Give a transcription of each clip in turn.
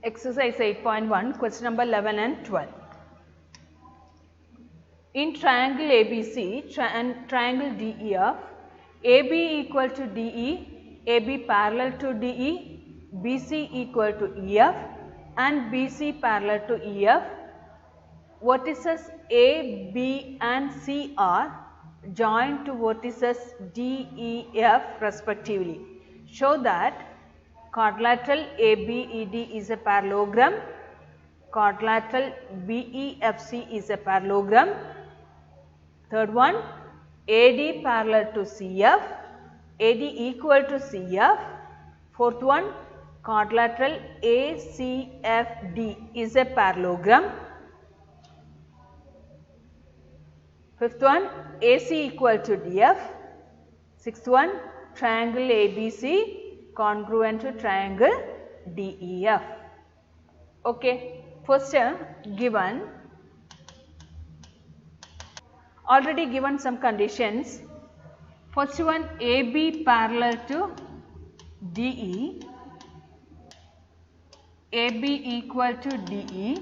Exercise 8.1, question number 11 and 12. In triangle ABC and triangle DEF, AB equal to DE, AB parallel to DE, BC equal to EF and BC parallel to EF, vertices A, B and C are joined to vertices D, E, F respectively. Show that quadrilateral ABED is a parallelogram, quadrilateral BEFC is a parallelogram. Third one, AD parallel to CF, AD equal to CF. Fourth one, quadrilateral ACFD is a parallelogram. Fifth one, AC equal to DF. Sixth one, triangle ABC congruent to triangle DEF. Okay, first given, already given some conditions. First one, AB parallel to DE, AB equal to DE,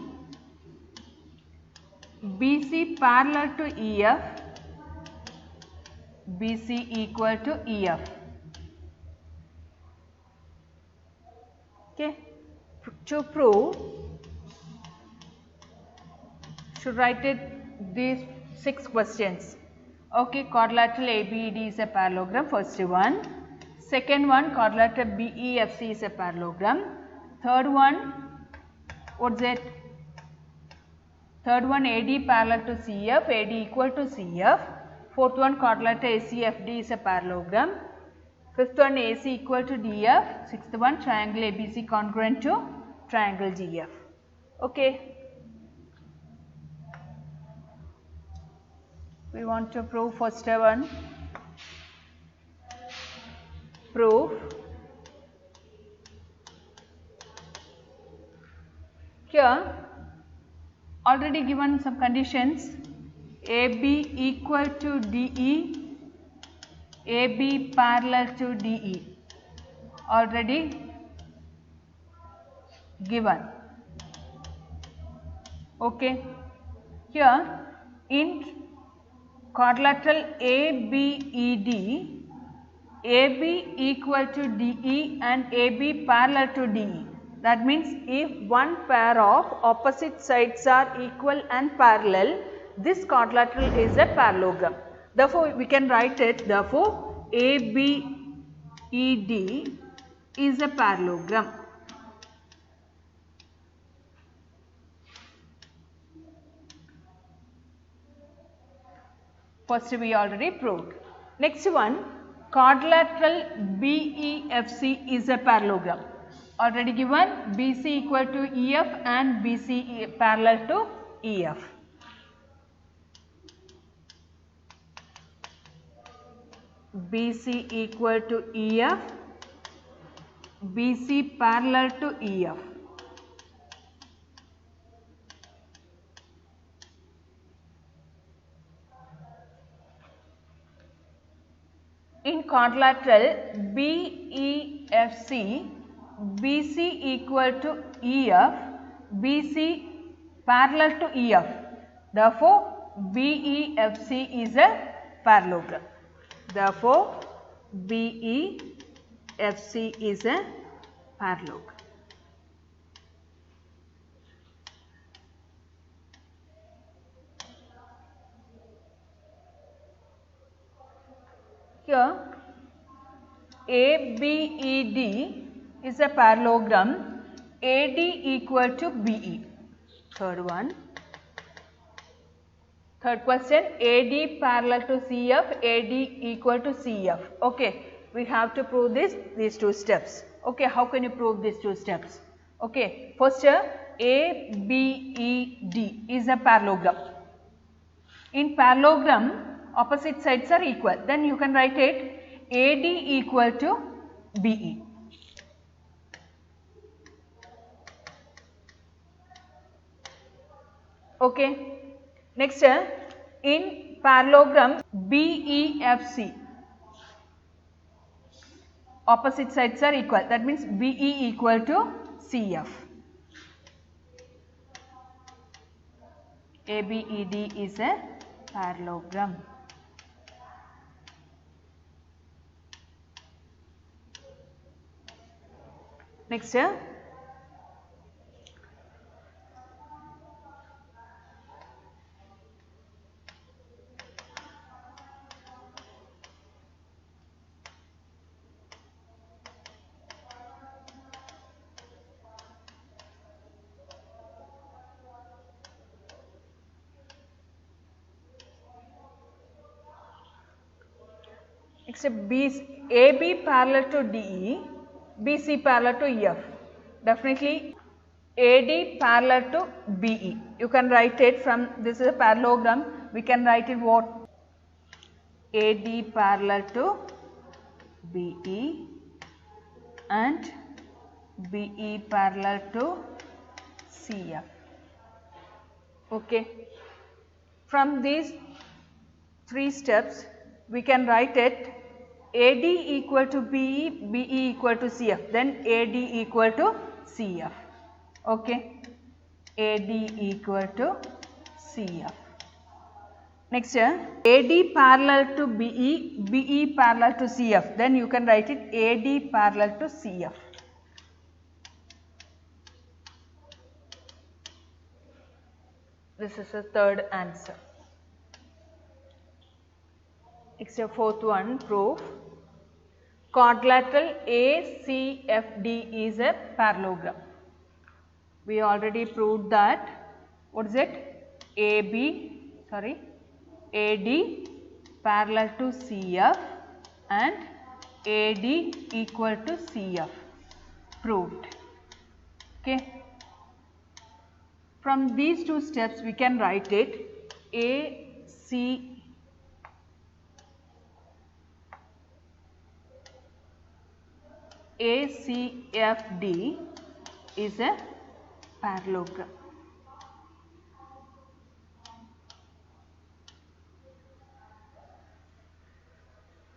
BC parallel to EF, BC equal to EF. Okay. To prove, should write it these 6 questions. Okay, quadrilateral ABED is a parallelogram, first one. Second one, quadrilateral BEFC is a parallelogram. Third one, what's it? Third one, AD parallel to CF, AD equal to CF. Fourth one, quadrilateral ACFD is a parallelogram. Fifth one, AC equal to DF. Sixth one, triangle ABC congruent to triangle GF. Okay. We want to prove first one. Proof. Here already given some conditions. AB equal to DE, AB parallel to DE, already given. Okay. Here in quadrilateral ABED, AB equal to DE and AB parallel to DE. That means if one pair of opposite sides are equal and parallel, this quadrilateral is a parallelogram. Therefore, we can write it, therefore, ABED is a parallelogram. First we already proved. Next one, quadrilateral BEFC is a parallelogram. Already given, BC equal to EF and BC parallel to EF. BC equal to EF, BC parallel to EF. In quadrilateral BEFC, BC equal to EF, BC parallel to EF. Therefore, BEFC is a parallelogram. Therefore, BEFC is a parallelogram. Here, ABED is a parallelogram, AD equal to BE. Third one. Third question, AD parallel to CF, AD equal to CF. Okay, we have to prove these 2 steps. Okay, how can you prove these 2 steps? Okay, first ABED is a parallelogram. In parallelogram, opposite sides are equal. Then you can write it AD equal to BE. Okay. Next, in parallelogram BEFC, opposite sides are equal. That means BE equal to CF. ABED is a parallelogram. Next, AB parallel to DE, BC parallel to EF. Definitely AD parallel to BE. You can write it from, this is a parallelogram, we can write it what? AD parallel to BE and BE parallel to CF. Okay. From these 3 steps we can write it AD equal to BE, BE equal to CF, then AD equal to CF. Okay. AD equal to CF. Next, AD parallel to BE, BE parallel to CF, then you can write it AD parallel to CF. This is the third answer. Next, the fourth one, proof. Quadrilateral ACFD is a parallelogram. We already proved that. What is it? AD parallel to CF and AD equal to CF. Proved. Okay. From these 2 steps we can write it ACFD is a parallelogram.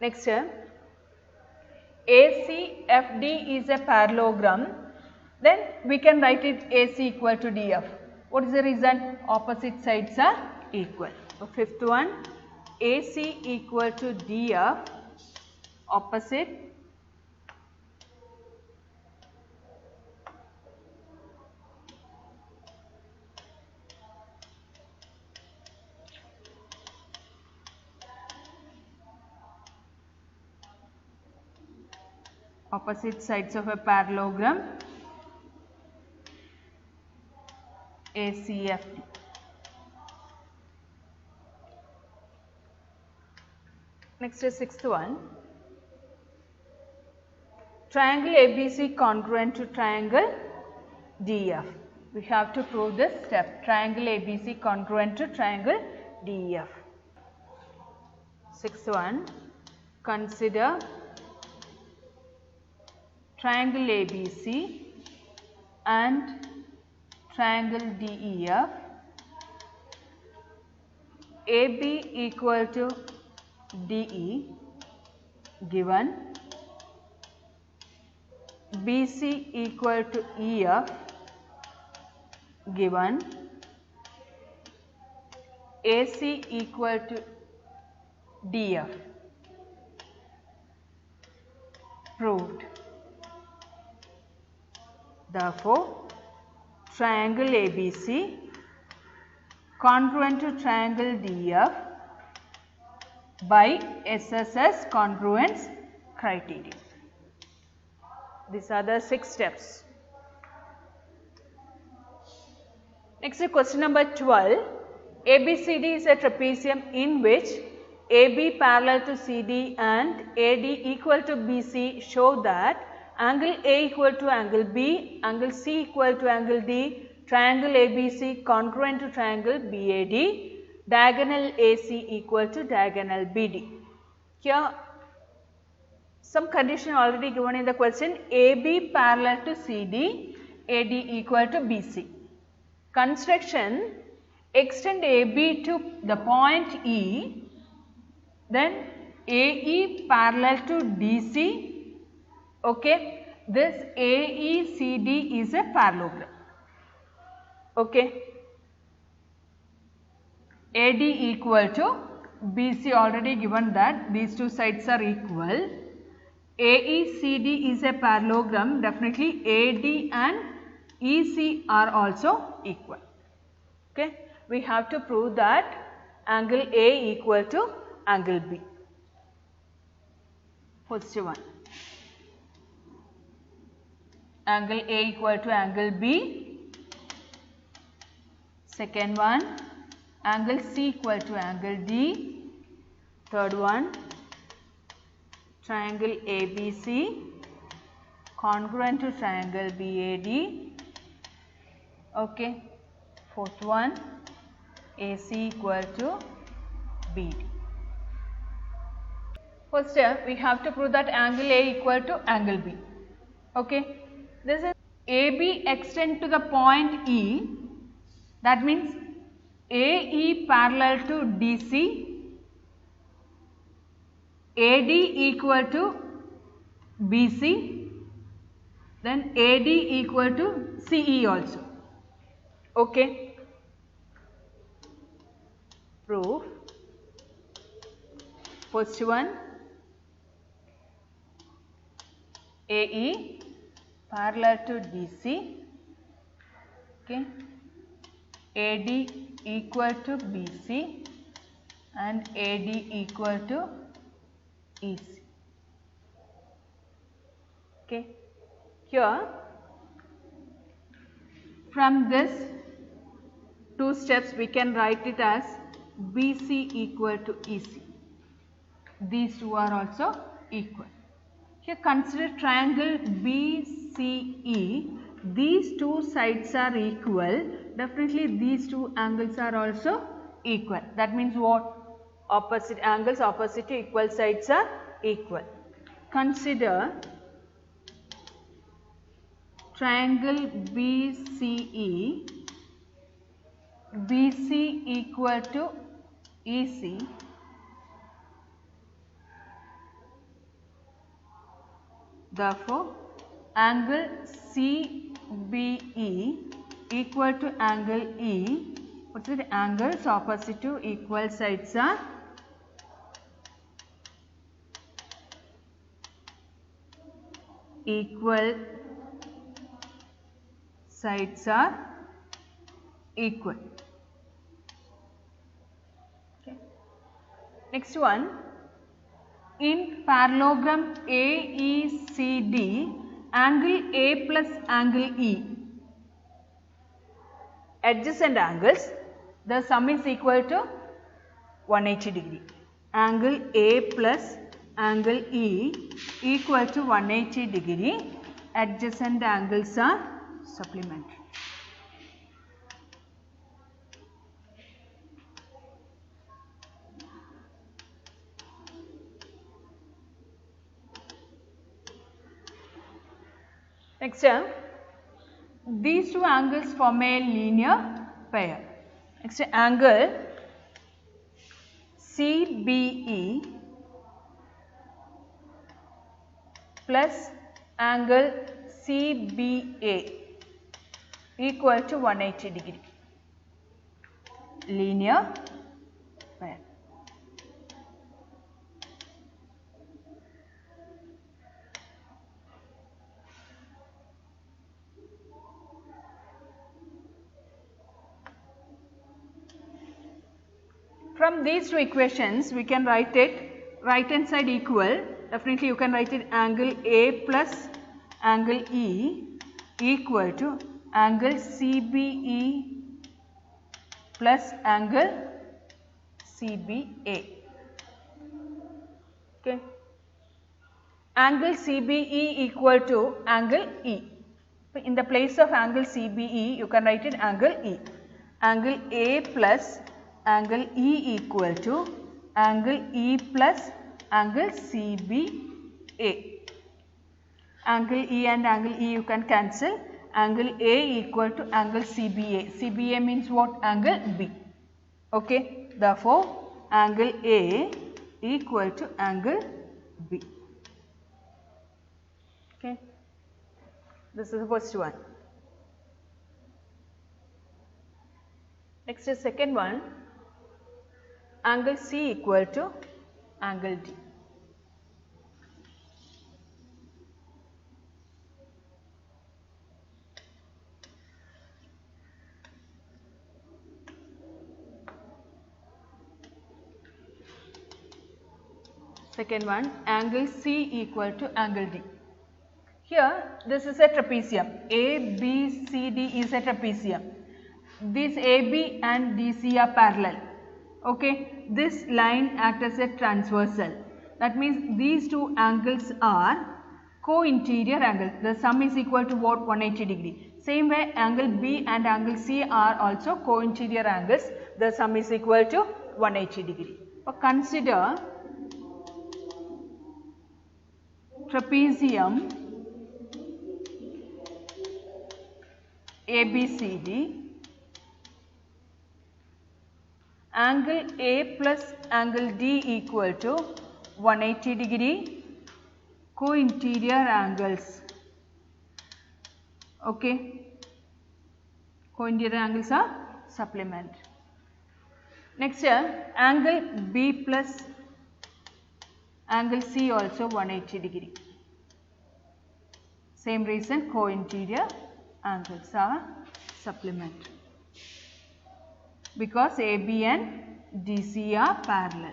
Next, ACFD is a parallelogram, then we can write it AC equal to DF. What is the reason? Opposite sides are equal. So, fifth one, AC equal to DF, opposite sides of a parallelogram ACFD. Next is sixth one. Triangle ABC congruent to triangle DEF. We have to prove this step. Triangle ABC congruent to triangle DEF. Sixth one. Consider triangle ABC and triangle DEF, AB equal to DE given, BC equal to EF given, AC equal to DF. Proved. Therefore, triangle ABC congruent to triangle DF by SSS congruence criterion. These are the 6 steps. Next, question number 12. ABCD is a trapezium in which AB parallel to CD and AD equal to BC show that angle A equal to angle B, angle C equal to angle D, triangle ABC congruent to triangle BAD, diagonal AC equal to diagonal BD. Here some condition already given in the question. AB parallel to CD, AD equal to BC. Construction: extend AB to the point E, then AE parallel to DC. Okay, this AECD is a parallelogram. Okay, AD equal to BC, already given that these two sides are equal. AECD is a parallelogram, definitely AD and EC are also equal. Okay, we have to prove that angle A equal to angle B. First one, angle A equal to angle B. Second one, angle C equal to angle D. Third one, triangle ABC congruent to triangle BAD. Okay. Fourth one, AC equal to BD. First step, we have to prove that angle A equal to angle B. Okay. This is AB extend to the point E, that means AE parallel to DC, AD equal to BC, then AD equal to CE also. Okay. Proof. First one, AE parallel to DC, okay, AD equal to BC and AD equal to EC. Okay. Here, from this two steps we can write it as BC equal to EC. These two are also equal. Here consider triangle BCE. These two sides are equal. Definitely these two angles are also equal. That means what? Opposite angles opposite to equal sides are equal. Consider triangle BCE, BC equal to EC, therefore angle CBE equal to angle E. What is it? Angles opposite to equal sides are equal. Sides are equal. Okay. Next one, in parallelogram AECD, angle A plus angle E, adjacent angles, the sum is equal to 180 degree. Angle A plus angle E equal to 180 degree. Adjacent angles are supplementary. Next step, these two angles form a linear pair. Next angle CBE plus angle CBA equal to 180 degree. Linear pair. From these two equations we can write it right hand side equal. Definitely you can write it angle A plus angle E equal to angle CBE plus angle CBA. Okay. Angle CBE equal to angle E. In the place of angle CBE you can write it angle E. Angle A plus angle E equal to angle E plus angle CBA. Angle E and angle E you can cancel. Angle A equal to angle CBA. CBA means what? Angle B. Okay. Therefore, angle A equal to angle B. Okay. This is the first one. Next is second one. angle C equal to angle D. Second one, angle C equal to angle D. Here this is a trapezium. ABCD is a trapezium. These AB and DC are parallel. Okay, this line acts as a transversal. That means these two angles are co-interior angles. The sum is equal to what? 180 degree. Same way angle B and angle C are also co-interior angles. The sum is equal to 180 degree. Consider trapezium ABCD. Angle A plus angle D equal to 180 degree, co-interior angles. Okay, co-interior angles are supplement. Next here, angle B plus angle C also 180 degree. Same reason, co-interior angles are supplement, because AB and DC are parallel.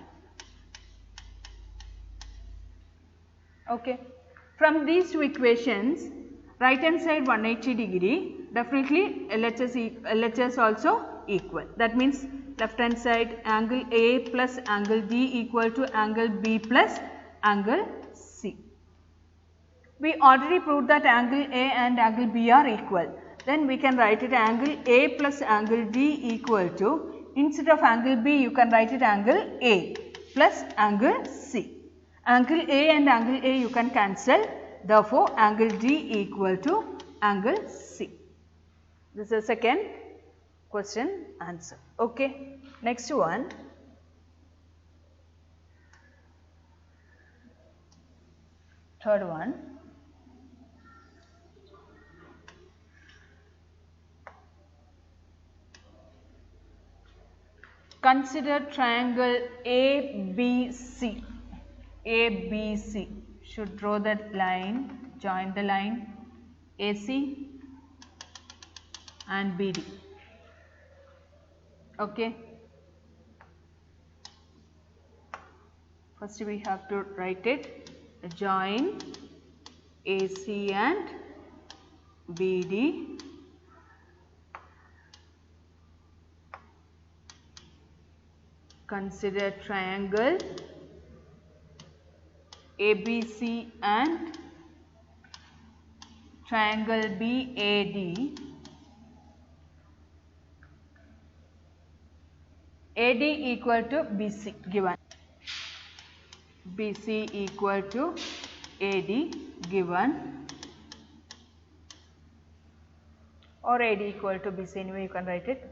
Okay. From these two equations, right hand side 180 degree, definitely LHS also equal. That means left hand side angle A plus angle D equal to angle B plus angle C. We already proved that angle A and angle B are equal. Then we can write it angle A plus angle D equal to, instead of angle B you can write it angle A plus angle C. Angle A and angle A you can cancel, therefore angle D equal to angle C. This is the second question answer. Okay. Next one. Third one. Consider triangle ABC. ABC. Should draw that line, join the line AC and BD. Okay. First we have to write it, join AC and BD. Consider triangle ABC and triangle BAD. AD equal to BC given. BC equal to AD given, or AD equal to BC, anyway you can write it.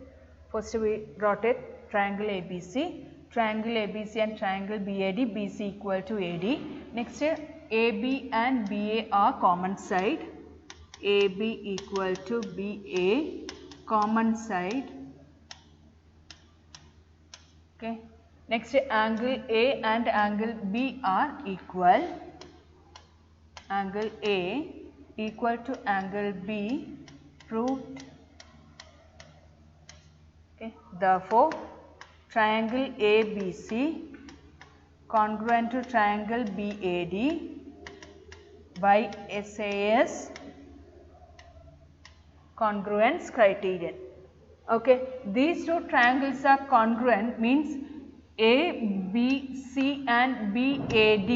First we wrote it triangle ABC. Triangle ABC and triangle BAD, BC equal to AD. Next AB and BA are common side. AB equal to BA, common side. Okay. Next angle A and angle B are equal. Angle A equal to angle B proved. Okay. Therefore, triangle ABC congruent to triangle BAD by SAS congruence criterion. Okay, these two triangles are congruent, means ABC and BAD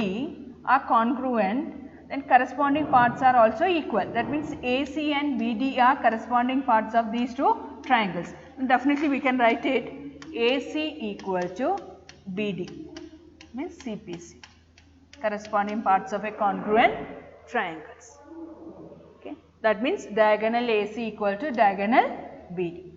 are congruent, then corresponding parts are also equal. That means AC and BD are corresponding parts of these two triangles. And definitely we can write it AC equal to BD, means CPC, corresponding parts of a congruent triangles. Okay. That means diagonal AC equal to diagonal BD.